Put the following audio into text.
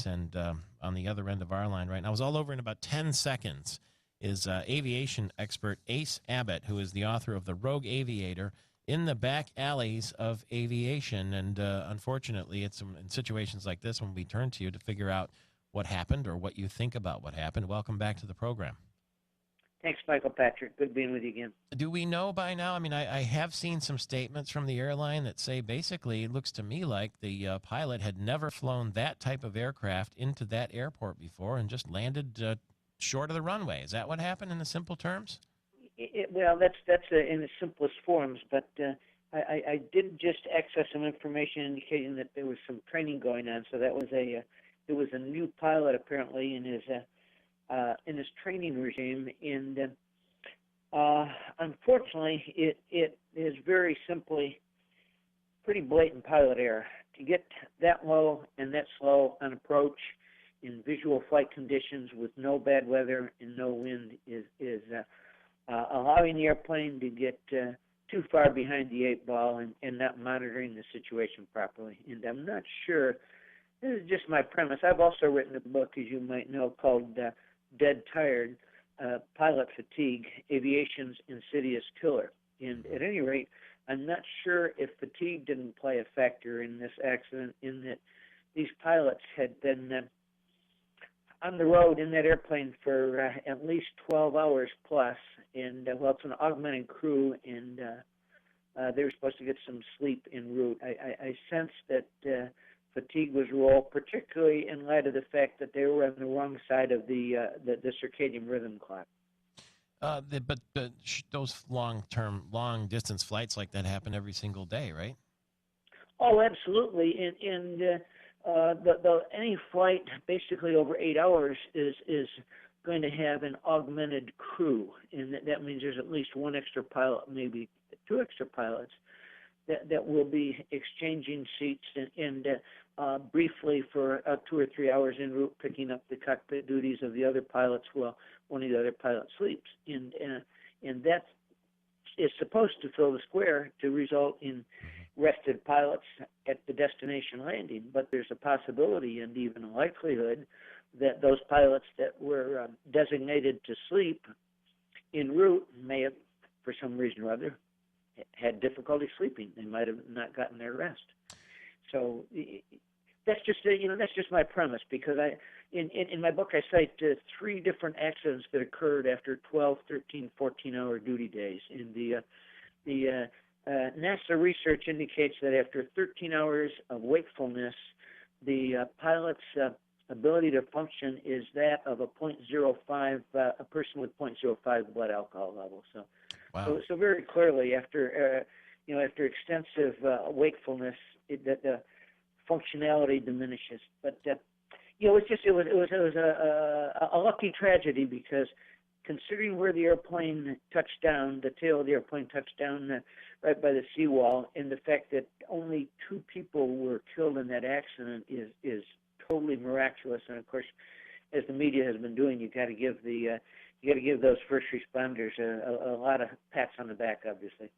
Ace, and on the other end of our line right now, I was all over in about 10 seconds, is aviation expert Ace Abbott, who is the author of The Rogue Aviator, In the Back Alleys of Aviation. And unfortunately, it's in situations like this when we turn to you to figure out what happened or what you think about what happened. Welcome back to the program. Thanks, Michael Patrick. Good being with you again. Do we know by now? I mean, I have seen some statements from the airline that say basically it looks to me like the pilot had never flown that type of aircraft into that airport before and just landed short of the runway. Is that what happened in the simple terms? Well, that's in the simplest forms, but I did just access some information indicating that there was some training going on. So that was it was a new pilot apparently in his training regime, and unfortunately, it is very simply pretty blatant pilot error. To get that low and that slow on approach in visual flight conditions with no bad weather and no wind is allowing the airplane to get too far behind the eight ball and not monitoring the situation properly. And I'm not sure. This is just my premise. I've also written a book, as you might know, called Dead Tired, Pilot Fatigue, Aviation's Insidious Killer. And at any rate, I'm not sure if fatigue didn't play a factor in this accident, in that these pilots had been on the road in that airplane for at least 12 hours plus, and well, it's an augmented crew, and they were supposed to get some sleep en route. I sense that fatigue was a role, particularly in light of the fact that they were on the wrong side of the circadian rhythm clock. But those long-distance flights like that happen every single day, right? Oh, absolutely. And any flight basically over 8 hours is going to have an augmented crew, and that means there's at least one extra pilot, maybe two extra pilots, that will be exchanging seats and briefly for 2 or 3 hours en route, picking up the cockpit duties of the other pilots while one of the other pilots sleeps. And that is supposed to fill the square to result in rested pilots at the destination landing. But there's a possibility and even a likelihood that those pilots that were designated to sleep en route may have, for some reason or other, had difficulty sleeping. They might have not gotten their rest. So that's just my premise, because in my book I cite 3 different accidents that occurred after 12, 13, 14-hour duty days. And the NASA research indicates that after 13 hours of wakefulness, the pilot's ability to function is that of a person with 0.05 blood alcohol level. So, wow. so very clearly, after extensive wakefulness, the functionality diminishes. But it was a lucky tragedy, because considering where the airplane touched down, the tail of the airplane touched down right by the seawall, and the fact that only 2 people were killed in that accident is totally miraculous. And of course, as the media has been doing, you got to give those first responders a lot of pats on the back, obviously.